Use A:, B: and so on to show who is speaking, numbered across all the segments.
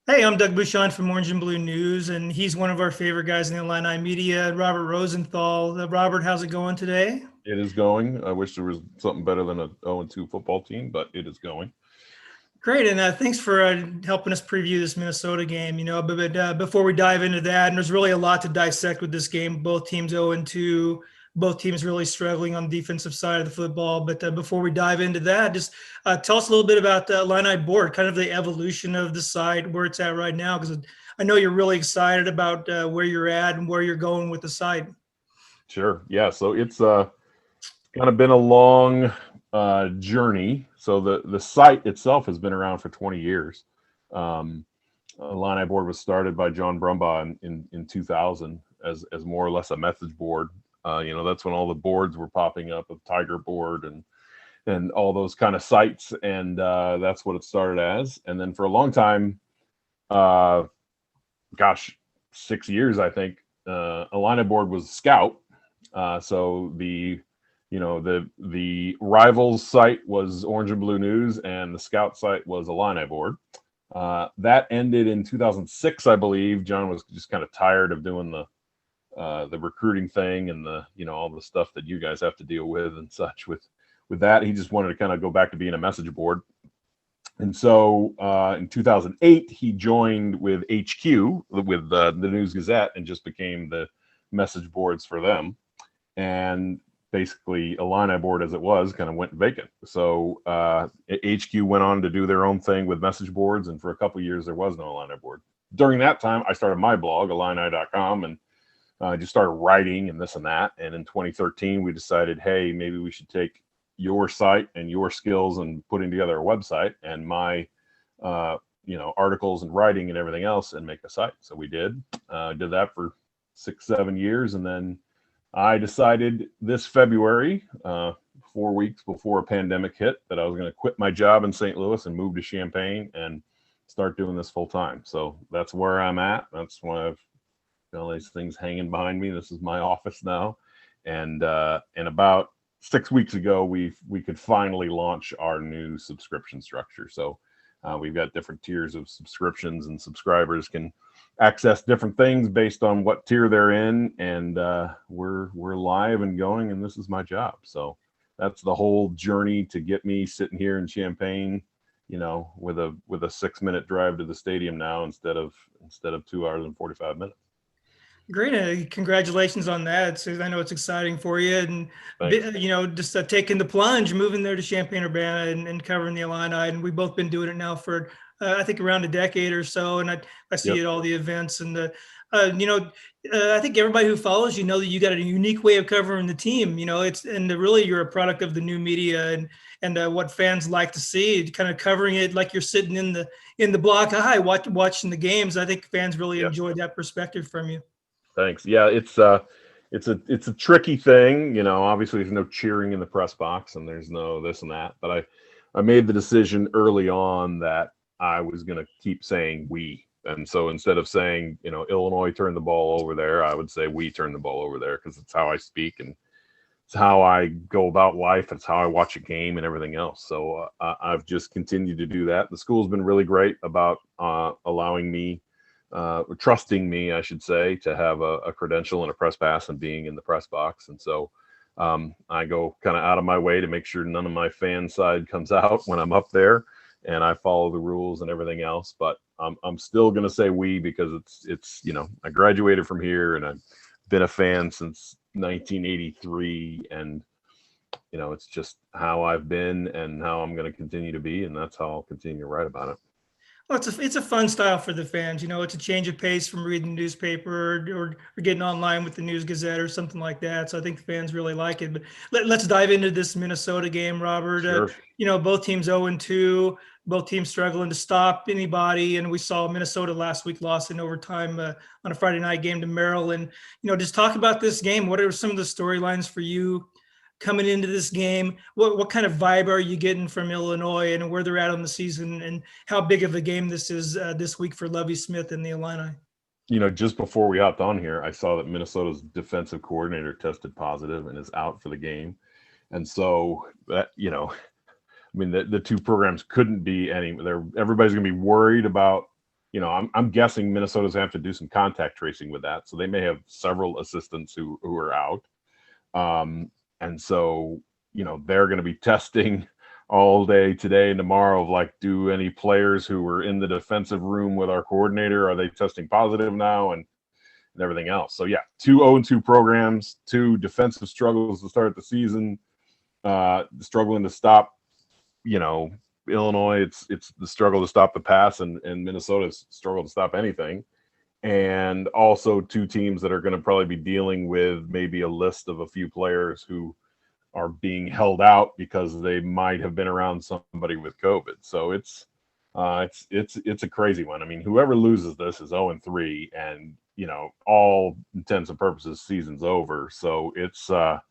A: Hey, I'm Doug Bucshon from Orange and Blue News, and he's one of our favorite guys in the Illini media, Robert Rosenthal. Robert, how's it going today?
B: It is going. I wish there was something better than a 0-2 football team, but it is going.
A: Great, and thanks for helping us preview this Minnesota game. But before we dive into that, and there's really a lot to dissect with this game. Both teams 0-2, both teams really struggling on the defensive side of the football. But before we dive into that, just tell us a little bit about the Illini board, kind of the evolution of the site, where it's at right now, because I know you're really excited about where you're at and where you're going with the site.
B: Sure. Yeah. So it's kind of been a long journey. So the site itself has been around for 20 years. Illini board was started by John Brumbaugh in 2000 as more or less a message board. That's when all the boards were popping up of Tiger Board and all those kind of sites, and that's what it started as. And then for a long time, uh, 6 years, I think, Illini board was Scout. So the rivals site was Orange and Blue News, and the Scout site was Illini board. That ended in 2006, I believe. John was just kind of tired of doing the recruiting thing and all the stuff that you guys have to deal with and such. With that, he just wanted to kind of go back to being a message board. And so in 2008, he joined with HQ, with the News Gazette, and just became the message boards for them. And basically, Illini board, as it was, kind of went vacant. So HQ went on to do their own thing with message boards, and for a couple of years, there was no Illini board. During that time, I started my blog, Illini.com, and just started writing and this and that. And in 2013, we decided, hey, maybe we should take your site and your skills and putting together a website and my articles and writing and everything else and make a site. So we did that for 6-7 years, and then I decided this February, 4 weeks before a pandemic hit, that I was going to quit my job in St. Louis and move to Champaign and start doing this full time. So that's where I'm at. That's why I've got all these things hanging behind me. This is my office now, and about 6 weeks ago, we could finally launch our new subscription structure. So we've got different tiers of subscriptions, and subscribers can access different things based on what tier they're in. And we're live and going, and this is my job. So that's the whole journey to get me sitting here in Champaign, with a 6-minute drive to the stadium now instead of 2 hours and 45 minutes.
A: Great. Congratulations on that. So I know it's exciting for you, and just taking the plunge, moving there to Champaign-Urbana and covering the Illini. And we've both been doing it now for, I think, around a decade or so. And I see it at all the events. And, I think everybody who follows you know that you got a unique way of covering the team. Really you're a product of the new media and what fans like to see, kind of covering it like you're sitting in the block high watching the games. I think fans really enjoyed that perspective from you.
B: Thanks. Yeah, it's a tricky thing. Obviously there's no cheering in the press box and there's no this and that. But I made the decision early on that I was going to keep saying we. And so instead of saying, Illinois turned the ball over there, I would say we turned the ball over there, because it's how I speak and it's how I go about life. It's how I watch a game and everything else. So I've just continued to do that. The school's been really great about allowing me, trusting me, I should say, to have a credential and a press pass and being in the press box. And so I go kind of out of my way to make sure none of my fan side comes out when I'm up there, and I follow the rules and everything else. But I'm still going to say we, because it's I graduated from here and I've been a fan since 1983, and it's just how I've been and how I'm going to continue to be, and that's how I'll continue to write about it.
A: Well, it's a fun style for the fans. It's a change of pace from reading the newspaper or getting online with the News Gazette or something like that. So I think the fans really like it. But let's dive into this Minnesota game, Robert.
B: Sure.
A: Both teams 0-2, both teams struggling to stop anybody. And we saw Minnesota last week lost in overtime on a Friday night game to Maryland. Just talk about this game. What are some of the storylines for you coming into this game? What kind of vibe are you getting from Illinois and where they're at on the season, and how big of a game this is this week for Lovie Smith and the Illini?
B: Just before we hopped on here, I saw that Minnesota's defensive coordinator tested positive and is out for the game. And so that, the two programs couldn't be everybody's going to be worried about I'm guessing Minnesota's have to do some contact tracing with that, so they may have several assistants who are out, and so they're going to be testing all day today and tomorrow of like, do any players who were in the defensive room with our coordinator, are they testing positive now, and everything else. So yeah, 2 0-2 programs, 2 defensive struggles to start the season, struggling to stop, Illinois, it's the struggle to stop the pass, and Minnesota's struggle to stop anything. And also 2 teams that are going to probably be dealing with maybe a list of a few players who are being held out because they might have been around somebody with COVID. So it's a crazy one. I mean, whoever loses this is 0-3, and all intents and purposes, season's over. So it's a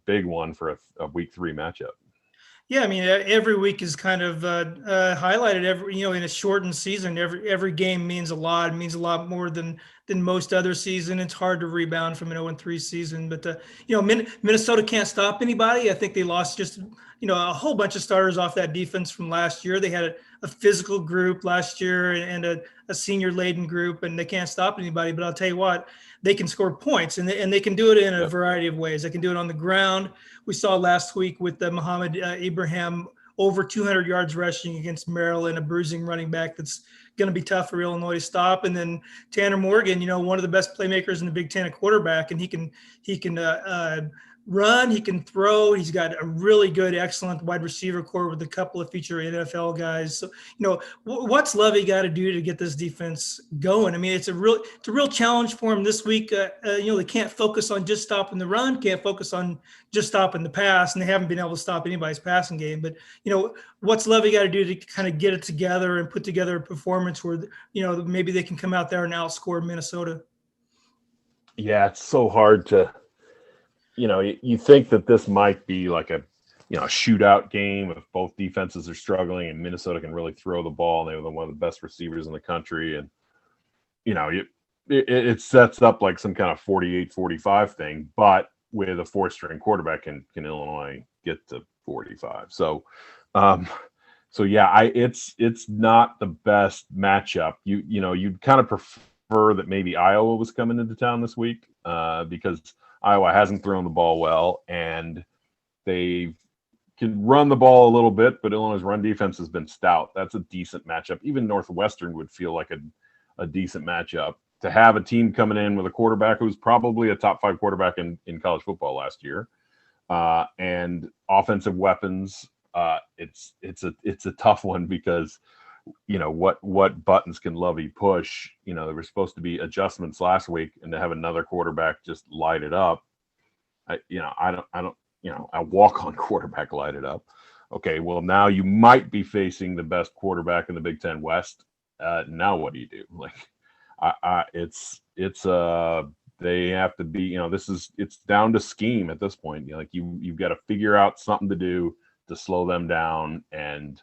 B: big one for a week 3 matchup.
A: Yeah, I mean, every week is kind of highlighted. In a shortened season, every game means a lot. It means a lot more than most other season. It's hard to rebound from an 0-3 season, but Minnesota can't stop anybody. I think they lost just a whole bunch of starters off that defense from last year. They had a physical group last year and a senior laden group, and they can't stop anybody. But I'll tell you what, they can score points, and they can do it in a variety of ways. They can do it on the ground. We saw last week with Muhammad Ibrahim over 200 yards rushing against Maryland, a bruising running back that's going to be tough for Illinois to stop. And then Tanner Morgan, one of the best playmakers in the Big Ten at quarterback, and he can run, he can throw. He's got a really good, excellent wide receiver core with a couple of feature NFL guys. So, what's Lovey got to do to get this defense going? I mean, it's a real challenge for him this week. They can't focus on just stopping the run, can't focus on just stopping the pass, and they haven't been able to stop anybody's passing game. But, what's Lovey got to do to kind of get it together and put together a performance where, maybe they can come out there and outscore Minnesota?
B: Yeah, it's so hard to – you think that this might be like a shootout game if both defenses are struggling and Minnesota can really throw the ball, and they were one of the best receivers in the country, and it sets up like some kind of 48-45 thing. But with a 4-string quarterback, can Illinois get to 45? So yeah, it's not the best matchup. You'd kind of prefer that maybe Iowa was coming into town this week because Iowa hasn't thrown the ball well, and they can run the ball a little bit, but Illinois' run defense has been stout. That's a decent matchup. Even Northwestern would feel like a decent matchup. To have a team coming in with a quarterback who's probably a top 5 quarterback in college football last year, and offensive weapons, it's a tough one because what buttons can Lovey push? There were supposed to be adjustments last week, and to have another quarterback just light it up, I don't a walk-on quarterback light it up. Okay, well, now you might be facing the best quarterback in the Big Ten West. Now what do you do? Like, they have to be, it's down to scheme at this point. You've got to figure out something to do to slow them down and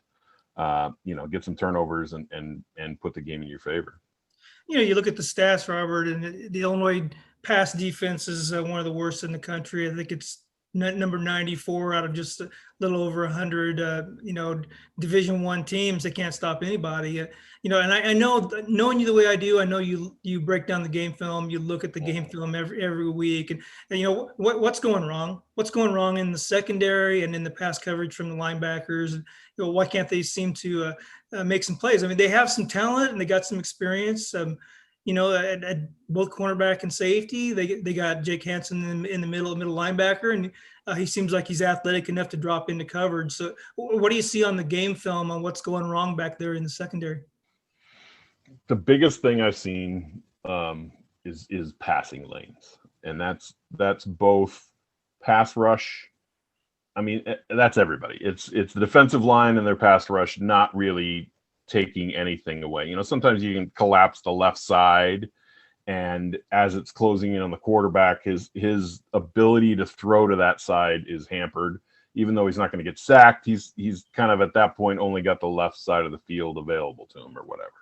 B: get some turnovers and put the game in your favor.
A: You look at the stats, Robert, and the Illinois pass defense is one of the worst in the country. I think it's number 94 out of just a little over 100, Division I teams. They can't stop anybody. And I know, knowing you the way I do, I know you break down the game film. You look at the game film every week, and what's going wrong? What's going wrong in the secondary and in the pass coverage from the linebackers? And, why can't they seem to make some plays? I mean, they have some talent and they got some experience. At both cornerback and safety, they got Jake Hansen in the middle linebacker, and he seems like he's athletic enough to drop into coverage. So, what do you see on the game film on what's going wrong back there in the secondary?
B: The biggest thing I've seen is passing lanes, and that's both pass rush. I mean, that's everybody. It's the defensive line and their pass rush not really taking anything away. Sometimes you can collapse the left side, and as it's closing in on the quarterback, his ability to throw to that side is hampered. Even though he's not going to get sacked, he's kind of at that point only got the left side of the field available to him or whatever.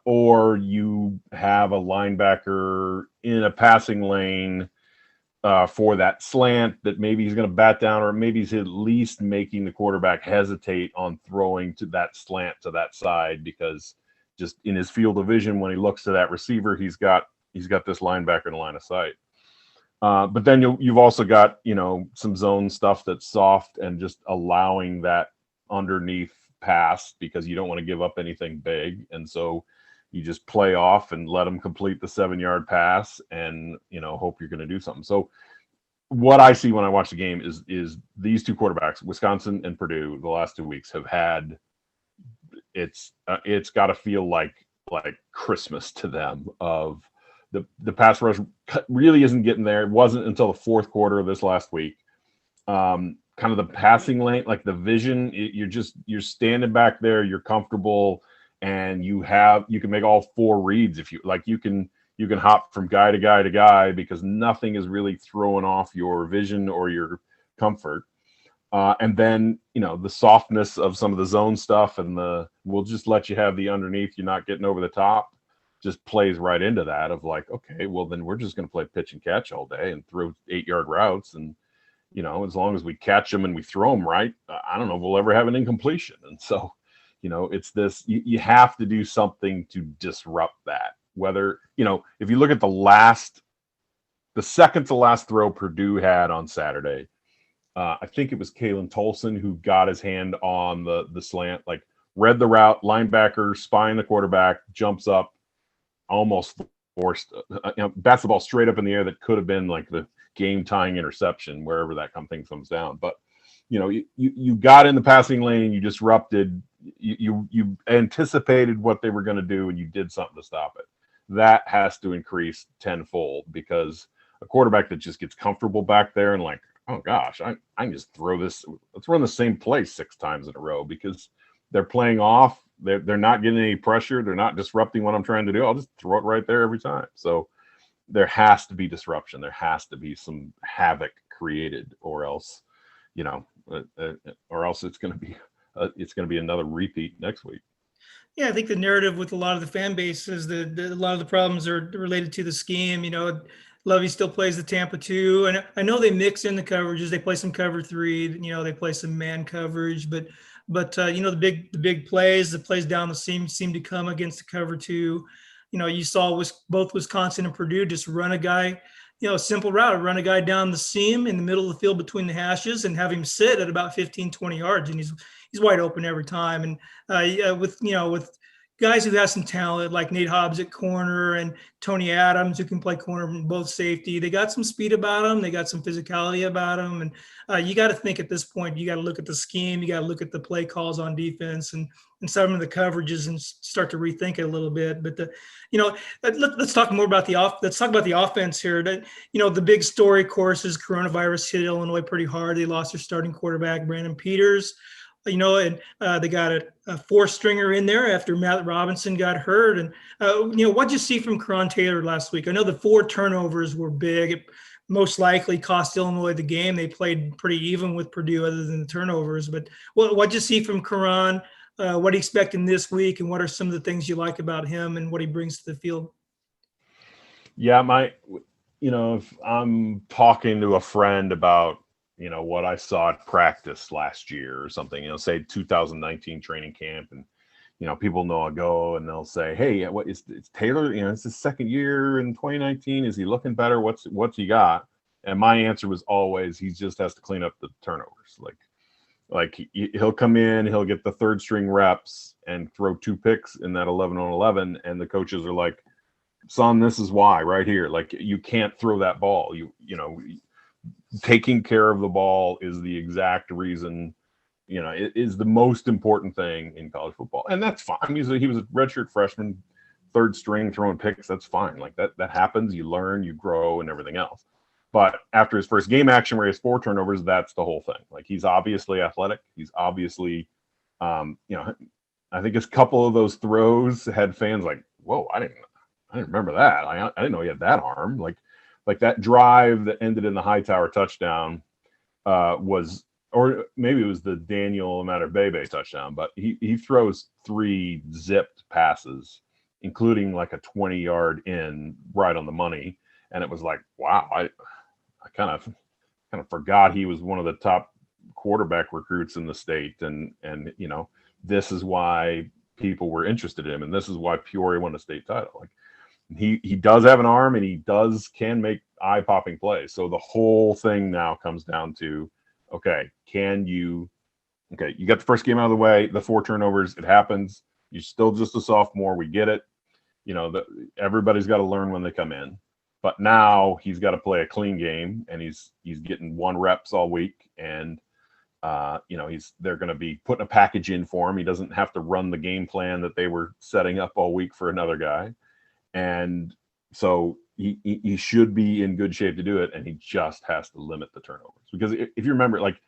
B: Or you have a linebacker in a passing lane for that slant that maybe he's going to bat down, or maybe he's at least making the quarterback hesitate on throwing to that slant to that side, because just in his field of vision, when he looks to that receiver, he's got this linebacker in the line of sight. But then you've also got, some zone stuff that's soft and just allowing that underneath pass, because you don't want to give up anything big. And so you just play off and let them complete the 7-yard pass and, hope you're going to do something. So what I see when I watch the game is these two quarterbacks, Wisconsin and Purdue, the last 2 weeks have had, it's got to feel like Christmas to them. Of the pass rush really isn't getting there. It wasn't until the fourth quarter of this last week. Kind of the passing lane, like the vision, you're standing back there, you're comfortable, and you can make all 4 reads if you like. You can hop from guy to guy to guy, because nothing is really throwing off your vision or your comfort. And then, the softness of some of the zone stuff and we'll just let you have the underneath, you're not getting over the top, just plays right into that of like, okay, well then we're just going to play pitch and catch all day and throw 8-yard routes. And, as long as we catch them and we throw them right, I don't know if we'll ever have an incompletion. And so, it's this, you have to do something to disrupt that. Whether, if you look at the second to last throw Purdue had on Saturday, I think it was Kalen Tolson who got his hand on the slant, like read the route, linebacker, spying the quarterback, jumps up, almost forced, bats the ball straight up in the air. That could have been like the game-tying interception, wherever that thing comes down. But, you got in the passing lane, you disrupted, you anticipated what they were going to do, and you did something to stop it. That has to increase tenfold, because a quarterback that just gets comfortable back there and like, oh gosh, I can just throw this. Let's run the same play 6 times in a row, because they're playing off. They're not getting any pressure. They're not disrupting what I'm trying to do. I'll just throw it right there every time. So there has to be disruption. There has to be some havoc created, or else, it's going to be another repeat next week.
A: Yeah, I think the narrative with a lot of the fan base is that a lot of the problems are related to the scheme. Lovey still plays the Tampa 2, and I know they mix in the coverages. They play some cover 3. They play some man coverage, but the big plays, the plays down the seam seem to come against the cover 2. You saw both Wisconsin and Purdue just run a guy, a simple route, run a guy down the seam in the middle of the field between the hashes and have him sit at about 15, 20 yards, and he's wide open every time. And with guys who have some talent like Nate Hobbs at corner and Tony Adams, who can play corner from both safety, they got some speed about them. They got some physicality about them. And you got to think at this point, you got to look at the scheme. You got to look at the play calls on defense and some of the coverages and start to rethink it a little bit. But let's talk more about let's talk about the offense here. The big story, of course, is coronavirus hit Illinois pretty hard. They lost their starting quarterback, Brandon Peters. And they got a 4-stringer in there after Matt Robinson got hurt. And, what'd you see from Karan Taylor last week? I know the 4 turnovers were big. It most likely cost Illinois the game. They played pretty even with Purdue other than the turnovers. But what'd you see from Karan? What do you expect in this week? And what are some of the things you like about him and what he brings to the field?
B: Yeah, if I'm talking to a friend about, what I saw at practice last year or something, say 2019 training camp, and, people know I go and they'll say, hey, it's Taylor, it's his second year in 2019. Is he looking better? What's he got? And my answer was always, he just has to clean up the turnovers. Like he'll come in, he'll get the 3rd string reps and throw 2 picks in that 11-on-11. And the coaches are like, son, this is why right here. Like, you can't throw that ball. Taking care of the ball is the exact reason, it is the most important thing in college football. And that's fine. I mean, he was a redshirt freshman, 3rd string throwing picks. That's fine. Like that happens. You learn, you grow, and everything else. But after his first game action where he has 4 turnovers, that's the whole thing. Like, he's obviously athletic. He's obviously, I think a couple of those throws had fans like, whoa, I didn't remember that. I didn't know he had that arm. Like that drive that ended in the Hightower touchdown was, or maybe it was the Daniel Matter-Bebe touchdown, but he throws 3 zipped passes, including like a 20-yard in right on the money. And it was like, wow, I kind of forgot he was one of the top quarterback recruits in the state, and this is why people were interested in him, and this is why Peoria won a state title. Like he does have an arm, and he can make eye-popping plays. So the whole thing now comes down to, okay, you got the first game out of the way, the 4 turnovers, it happens. You're still just a sophomore, we get it. Everybody's got to learn when they come in. But now he's got to play a clean game, and he's getting 1 reps all week, and they're going to be putting a package in for him. He doesn't have to run the game plan that they were setting up all week for another guy, and so he should be in good shape to do it. And he just has to limit the turnovers, because if you remember, like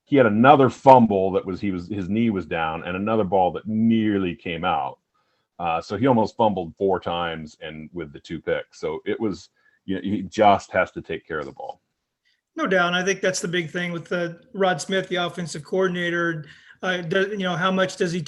B: he had another fumble that his knee was down, and another ball that nearly came out. So he almost fumbled 4 times, and with the 2 picks. So it was, he just has to take care of the ball.
A: No doubt. And I think that's the big thing with Rod Smith, the offensive coordinator. How much does he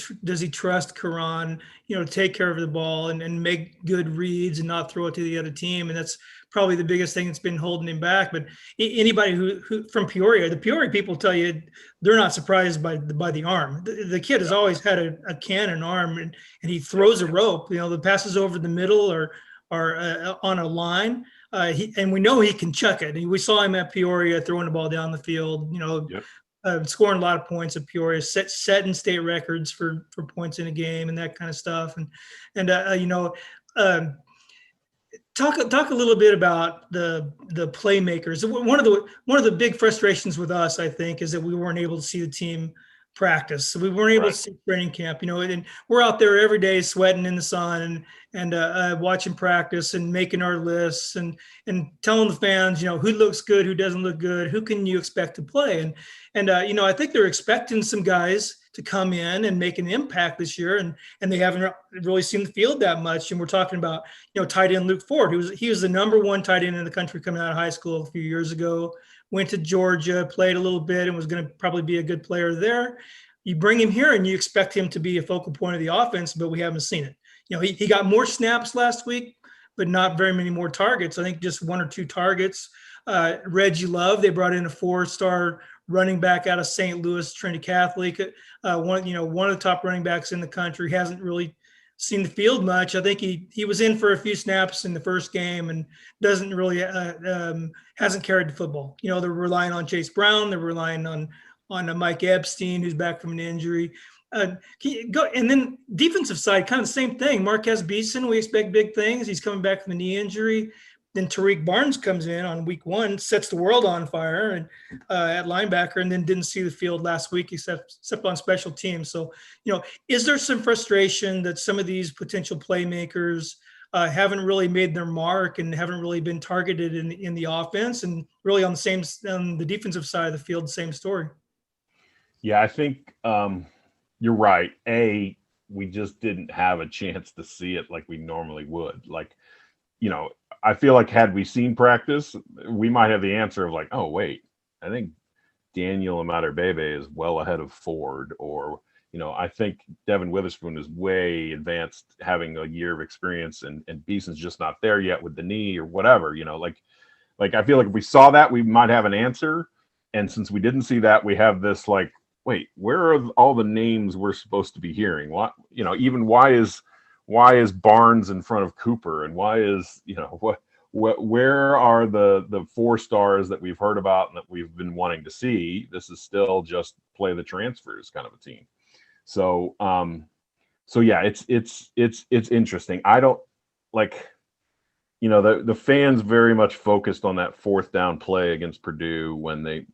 A: trust Karan, to take care of the ball and make good reads and not throw it to the other team? And that's probably the biggest thing that's been holding him back. But anybody who from Peoria, the Peoria people tell you they're not surprised by the arm. The kid has always had a cannon arm, and he throws a rope. The passes over the middle or on a line. And we know he can chuck it. And we saw him at Peoria throwing the ball down the field.
B: Yep.
A: Scoring a lot of points at Peoria, setting state records for points in a game and that kind of stuff. Talk a little bit about the playmakers. One of the big frustrations with us, I think, is that we weren't able to see the team practice. So we weren't able to see training camp, and we're out there every day sweating in the sun and watching practice and making our lists and telling the fans, who looks good, who doesn't look good, who can you expect to play. And I think they're expecting some guys to come in and make an impact this year, and they haven't really seen the field that much. And we're talking about, tight end Luke Ford, he was the number 1 tight end in the country coming out of high school a few years ago. Went to Georgia, played a little bit, and was going to probably be a good player there. You bring him here, and you expect him to be a focal point of the offense, but we haven't seen it. He got more snaps last week, but not very many more targets. I think just 1 or 2 targets. Reggie Love, they brought in a 4-star running back out of St. Louis, Trinity Catholic. One of the top running backs in the country, hasn't really seen the field much. I think he was in for a few snaps in the first game and doesn't really hasn't carried the football. They're relying on Chase Brown. They're relying on Mike Epstein, who's back from an injury. And then defensive side, kind of the same thing. Marquez Beeson, we expect big things. He's coming back from a knee injury. Then Tariq Barnes comes in on week 1, sets the world on fire and at linebacker, and then didn't see the field last week except on special teams. So, is there some frustration that some of these potential playmakers haven't really made their mark and haven't really been targeted in the offense, and really on the defensive side of the field, same story?
B: Yeah, I think you're right. We just didn't have a chance to see it like we normally would. Like, I feel like had we seen practice, we might have the answer of like, oh, wait, I think Daniel Amaterbebe is well ahead of Ford, or, I think Devin Witherspoon is way advanced, having a year of experience, and Beeson's just not there yet with the knee or whatever, like I feel like if we saw that, we might have an answer. And since we didn't see that, we have this like, wait, where are all the names we're supposed to be hearing? What, even why is Barnes in front of Cooper, and why is, where are the 4 stars that we've heard about and that we've been wanting to see? This is still just play the transfers kind of a team. So, yeah, it's interesting. I don't like, the fans very much focused on that 4th down play against Purdue when they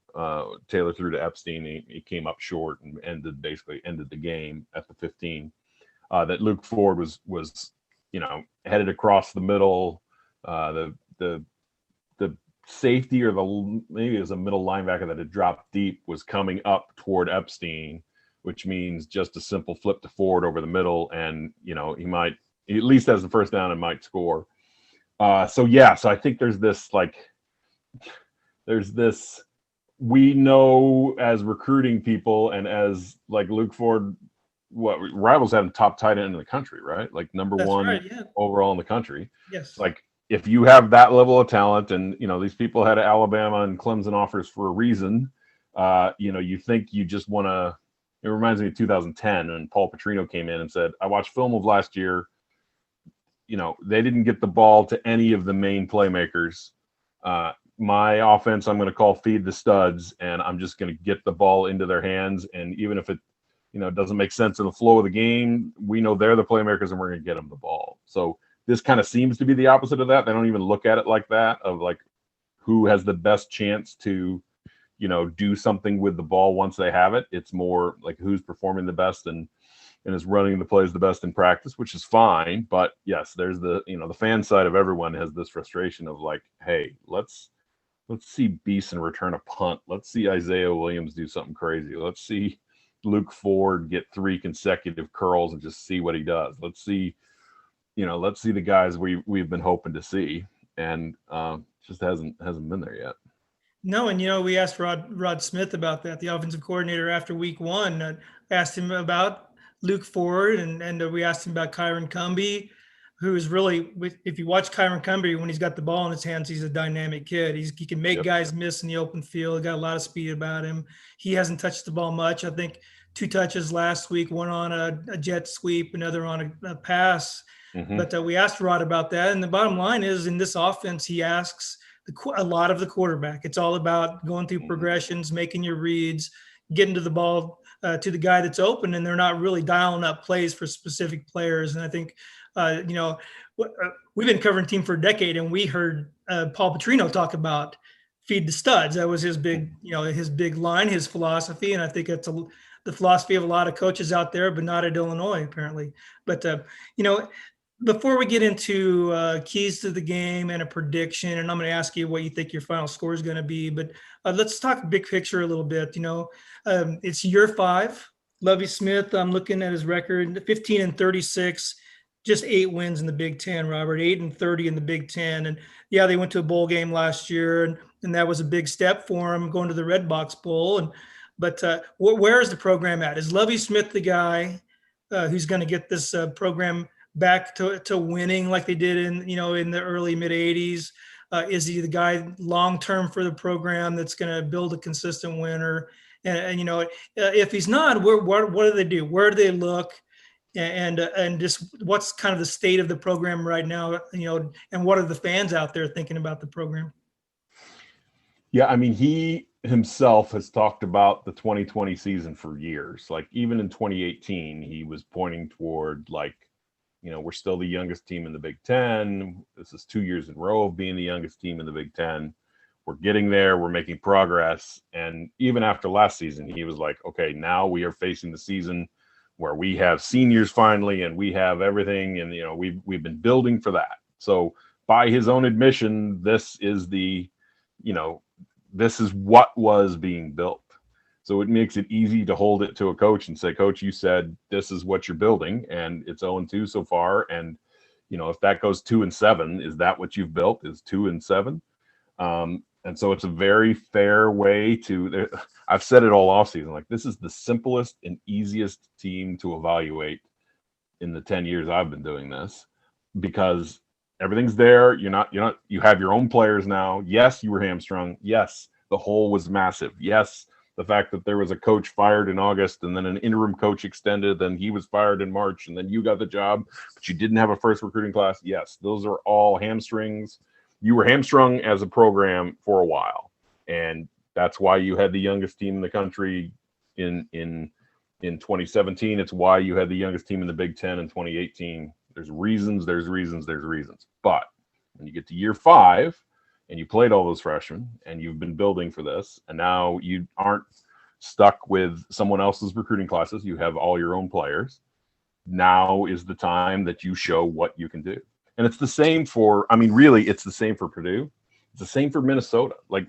B: Taylor threw to Epstein. He came up short and ended the game at the 15. That Luke Ford was headed across the middle. The safety, or maybe it was a middle linebacker that had dropped deep, was coming up toward Epstein, which means just a simple flip to Ford over the middle, and he might, at least has the first down and might score. So I think there's this we know as recruiting people, and as like Luke Ford, Rivals had him top tight end in the country, right? Like number 1
A: right, yeah.
B: overall in the country.
A: Yes.
B: Like if you have that level of talent, and these people had Alabama and Clemson offers for a reason, you think you just want to. It reminds me of 2010 when Paul Petrino came in and said, "I watched film of last year. They didn't get the ball to any of the main playmakers. My offense, I'm going to call feed the studs, and I'm just going to get the ball into their hands. And even if it, doesn't make sense in the flow of the game, we know they're the playmakers, and we're going to get them the ball." So this kind of seems to be the opposite of that. They don't even look at it like that, of like who has the best chance to, do something with the ball once they have it. It's more like who's performing the best and is running the plays the best in practice, which is fine. But yes, there's the fan side of everyone has this frustration of like, hey, let's see Beeson return a punt. Let's see Isaiah Williams do something crazy. Let's see Luke Ford get 3 consecutive curls and just see what he does. Let's see the guys we've been hoping to see, and just hasn't been there yet.
A: No, and we asked Rod Smith about that, the offensive coordinator, after week 1. Asked him about Luke Ford, and we asked him about Kyron Cumby, who is really, if you watch Kyron Cumby when he's got the ball in his hands, he's a dynamic kid. He can make guys miss in the open field. Got a lot of speed about him. He hasn't touched the ball much. I think 2 touches last week, one on a jet sweep, another on a pass. Mm-hmm. But we asked Rod about that, and the bottom line is, in this offense, he asks a lot of the quarterback. It's all about going through progressions, making your reads, getting to the ball to the guy that's open, and they're not really dialing up plays for specific players. And I think, we've been covering team for a decade, and we heard Paul Petrino talk about feed the studs. That was his big line, his philosophy, and I think that's the philosophy of a lot of coaches out there, but not at Illinois apparently. But before we get into keys to the game and a prediction, and I'm going to ask you what you think your final score is going to be, but let's talk big picture a little bit. It's year 5. Lovie Smith, I'm looking at his record, 15-36, just 8 wins in the Big Ten, Robert, 8-30 in the Big Ten. And yeah, they went to a bowl game last year, and that was a big step for them, going to the Red Box Bowl. But where is the program at? Is Lovie Smith the guy who's going to get this program back to winning like they did in the early mid 80s? Is he the guy long-term for the program that's going to build a consistent winner? And if he's not, what do they do? Where do they look? And just what's kind of the state of the program right now, and what are the fans out there thinking about the program?
B: Yeah, I mean, he himself has talked about the 2020 season for years. Like even in 2018, he was pointing toward we're still the youngest team in the Big Ten. This is 2 years in a row of being the youngest team in the Big Ten. We're getting there. We're making progress. And even after last season, he was like, okay, now we are facing the season where we have seniors finally, and we have everything. And, we've been building for that. So by his own admission, this is what was being built. So it makes it easy to hold it to a coach and say, Coach, you said this is what you're building, and it's 0-2 so far. And, if that goes 2-7, is that what you've built, is 2-7? And so it's a very fair way to, I've said it all offseason, like this is the simplest and easiest team to evaluate in the 10 years I've been doing this, because everything's there. You have your own players now. Yes, you were hamstrung. Yes, the hole was massive. Yes, the fact that there was a coach fired in August and then an interim coach extended, then he was fired in March, and then you got the job, but you didn't have a first recruiting class. Yes, those are all hamstrings. You were hamstrung as a program for a while, and that's why you had the youngest team in the country in 2017. It's why you had the youngest team in the Big Ten in 2018. There's reasons. But when you get to year 5 and you played all those freshmen and you've been building for this, and now you aren't stuck with someone else's recruiting classes, you have all your own players. Now is the time that you show what you can do. And it's the same it's the same for Purdue. It's the same for Minnesota. Like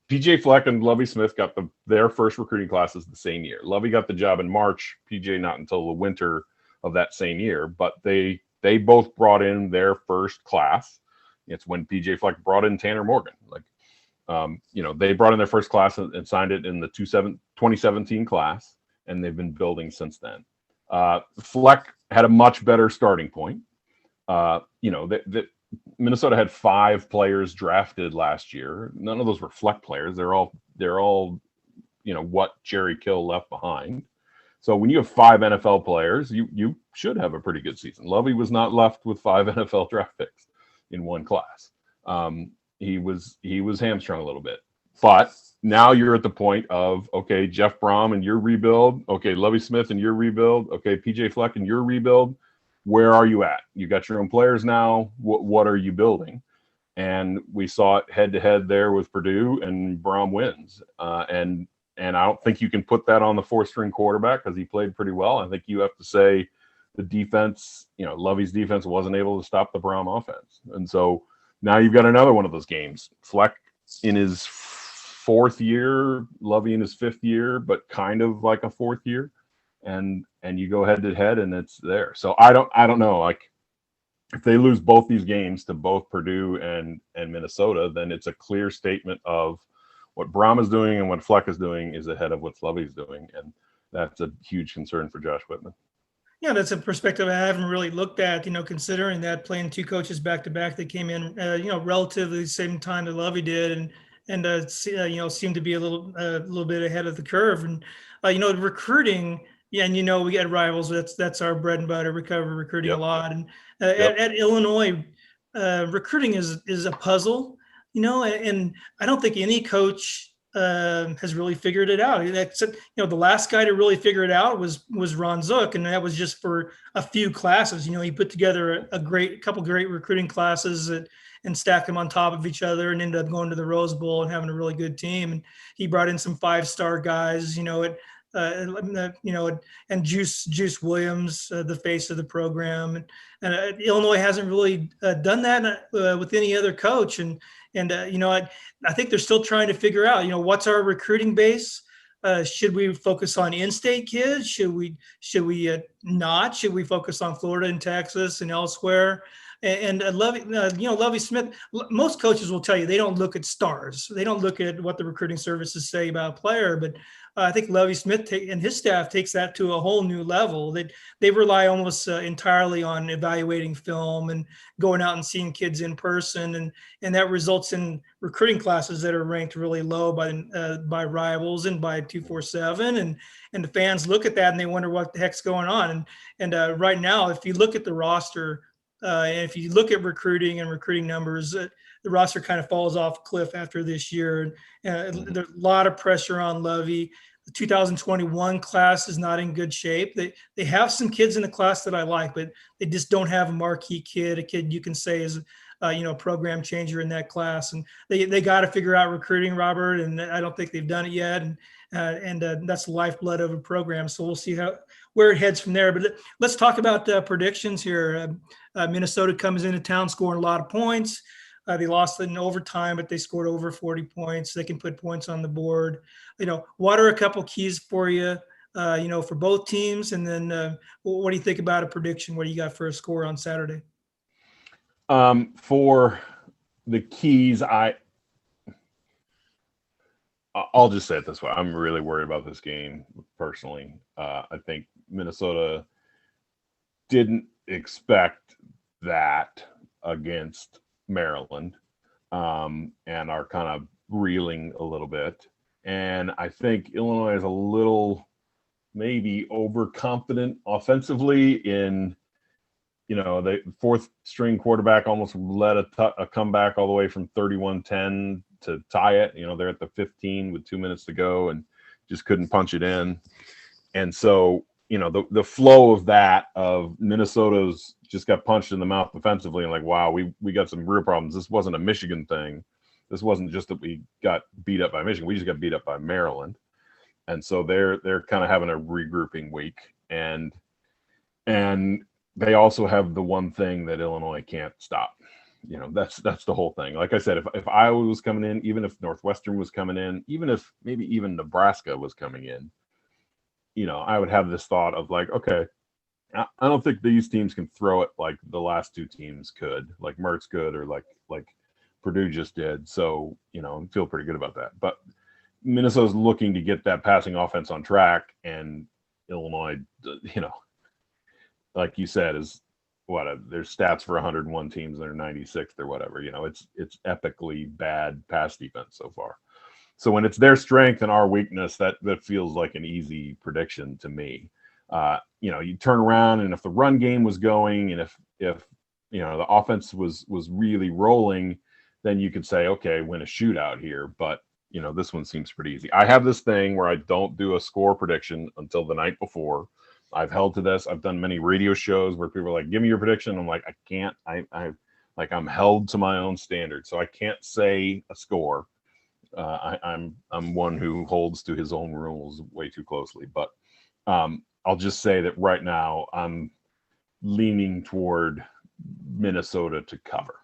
B: PJ Fleck and Lovie Smith got their first recruiting classes the same year. Lovie got the job in March, PJ not until the winter of that same year, but they both brought in their first class. It's when PJ Fleck brought in Tanner Morgan. They brought in their first class and signed it in the 2017 class, and they've been building since then. Fleck had a much better starting point. Minnesota had 5 players drafted last year. None of those were flex players. They're all what Jerry Kill left behind. So when you have 5 NFL players, you should have a pretty good season. Lovey was not left with 5 NFL draft picks in one class. He was hamstrung a little bit, but now you're at the point of, okay, Jeff Brom and your rebuild. Okay, Lovey Smith and your rebuild. Okay, PJ Fleck and your rebuild. Where are you at? You got your own players now. What are you building? And we saw it head to head there with Purdue, and Brom wins. And I don't think you can put that on the 4th-string quarterback because he played pretty well. I think you have to say the defense, Lovey's defense wasn't able to stop the Brom offense. And so now you've got another one of those games. Fleck in his 4th year, Lovey in his 5th year, but kind of like a 4th year. And you go head to head and it's there. So I don't know. Like, if they lose both these games to both Purdue and Minnesota, then it's a clear statement of what Brom is doing and what Fleck is doing is ahead of what Lovey's doing. And that's a huge concern for Josh Whitman.
A: Yeah, that's a perspective I haven't really looked at, considering that playing 2 coaches back to back that came in, relatively the same time that Lovey did, and seemed to be a little bit ahead of the curve. And, recruiting, yeah, and we get rivals. That's our bread and butter. We cover recruiting a lot, and at Illinois, recruiting is a puzzle, and I don't think any coach has really figured it out. Except, the last guy to really figure it out was Ron Zook, and that was just for a few classes. He put together a couple great recruiting classes and stacked them on top of each other, and ended up going to the Rose Bowl and having a really good team. And he brought in some 5-star guys, and Juice Williams, the face of the program, and Illinois hasn't really done that with any other coach, and I think they're still trying to figure out, what's our recruiting base. Should we focus on in-state kids? Should we not? Should we focus on Florida and Texas and elsewhere? And Lovey Smith, most coaches will tell you they don't look at stars. They don't look at what the recruiting services say about a player. But I think Lovey Smith and his staff takes that to a whole new level. They rely almost entirely on evaluating film and going out and seeing kids in person, and that results in recruiting classes that are ranked really low by rivals and by 247, and the fans look at that and they wonder what the heck's going on. And right now, if you look at the roster. And if you look at recruiting and recruiting numbers, the roster kind of falls off a cliff after this year. And there's a lot of pressure on Lovey. The 2021 class is not in good shape. They have some kids in the class that I like, but they just don't have a marquee kid, a kid you can say is a program changer in that class. And they got to figure out recruiting, Robert, and I don't think they've done it yet. And that's the lifeblood of a program. So we'll see where it heads from there. But let's talk about predictions here. Minnesota comes into town scoring a lot of points. They lost in overtime, but they scored over 40 points. They can put points on the board. What are a couple keys for you, for both teams? And then what do you think about a prediction? What do you got for a score on Saturday?
B: For the keys, I'll just say it this way. I'm really worried about this game personally. I think Minnesota didn't expect that against Maryland, and are kind of reeling a little bit. And I think Illinois is a little maybe overconfident offensively in, the 4th-string quarterback almost led a comeback all the way from 31-10 to tie it. They're at the 15 with 2 minutes to go and just couldn't punch it in. And so, the flow of that, of Minnesota's just got punched in the mouth defensively, and like, wow, we got some real problems. This wasn't a Michigan thing. This wasn't just that we got beat up by Michigan. We just got beat up by Maryland. And so they're kind of having a regrouping week. And they also have the one thing that Illinois can't stop. That's the whole thing. Like I said, if Iowa was coming in, even if Northwestern was coming in, even if maybe even Nebraska was coming in, I would have this thought of like, okay, I don't think these teams can throw it like the last 2 teams could, like Mertz could, or like Purdue just did. So, feel pretty good about that. But Minnesota's looking to get that passing offense on track, and Illinois, like you said, is there's stats for 101 teams that are 96th or whatever. It's epically bad pass defense so far. So when it's their strength and our weakness, that feels like an easy prediction to me. You turn around, and if the run game was going, and if the offense was really rolling, then you could say, okay, win a shootout here. But this one seems pretty easy. I have this thing where I don't do a score prediction until the night before. I've held to this. I've done many radio shows where people are like, give me your prediction. I'm like, I can't. I'm held to my own standard, so I can't say a score. I'm one who holds to his own rules way too closely. But I'll just say that right now I'm leaning toward Minnesota to cover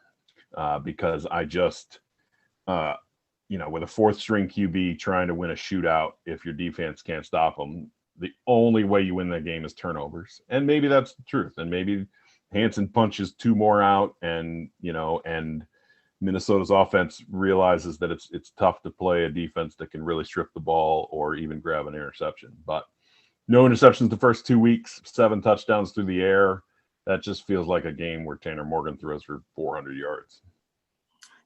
B: because I just, with a fourth string QB trying to win a shootout, if your defense can't stop them, the only way you win that game is turnovers. And maybe that's the truth. And maybe Hansen punches two more out, and Minnesota's offense realizes that it's tough to play a defense that can really strip the ball or even grab an interception. But no interceptions the first 2 weeks, 7 touchdowns through the air. That just feels like a game where Tanner Morgan throws for 400 yards.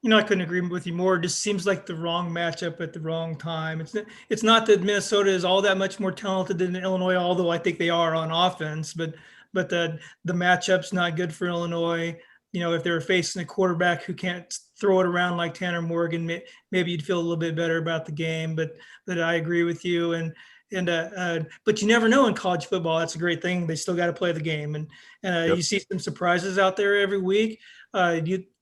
A: I couldn't agree with you more. It just seems like the wrong matchup at the wrong time. It's not that Minnesota is all that much more talented than Illinois, although I think they are on offense, but the matchup's not good for Illinois. If they're facing a quarterback who can't throw it around like Tanner Morgan, maybe you'd feel a little bit better about the game. But I agree with you. But you never know in college football. That's a great thing. They still got to play the game, and
B: Yep.
A: You see some surprises out there every week.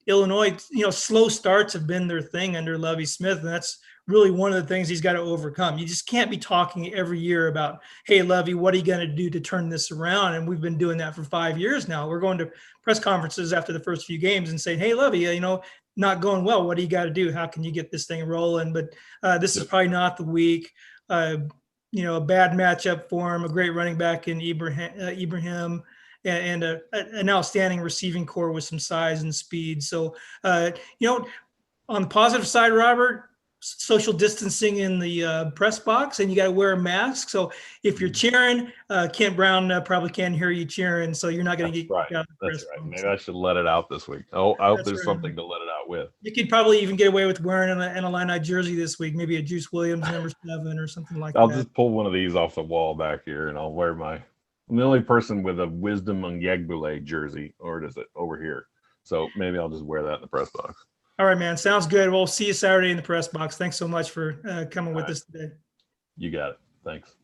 A: Illinois, slow starts have been their thing under Lovie Smith, and that's really one of the things he's got to overcome. You just can't be talking every year about, hey, Lovie, what are you going to do to turn this around? And we've been doing that for 5 years now. We're going to press conferences after the first few games and saying, hey, Lovie, not going well. What do you got to do? How can you get this thing rolling? But this is probably not the week. A bad matchup for him, a great running back in Ibrahim, and an outstanding receiving core with some size and speed. So, on the positive side, Robert, social distancing in the press box, and you got to wear a mask. So if you're cheering, Kent Brown probably can't hear you cheering, so you're not going to get
B: right.
A: out of the
B: That's
A: press
B: right.
A: box.
B: Maybe I should let it out this week. Oh, I hope
A: That's
B: there's
A: right.
B: something to let it out with.
A: You could probably even get away with wearing an Illini jersey this week, maybe a Juice Williams number 7 or something like that.
B: I'll just pull one of these off the wall back here, and I'll wear I'm the only person with a Wisdom Onyegbule jersey, or is it over here? So maybe I'll just wear that in the press box.
A: All right, man. Sounds good. We'll see you Saturday in the press box. Thanks so much for coming with us today.
B: You got it. Thanks.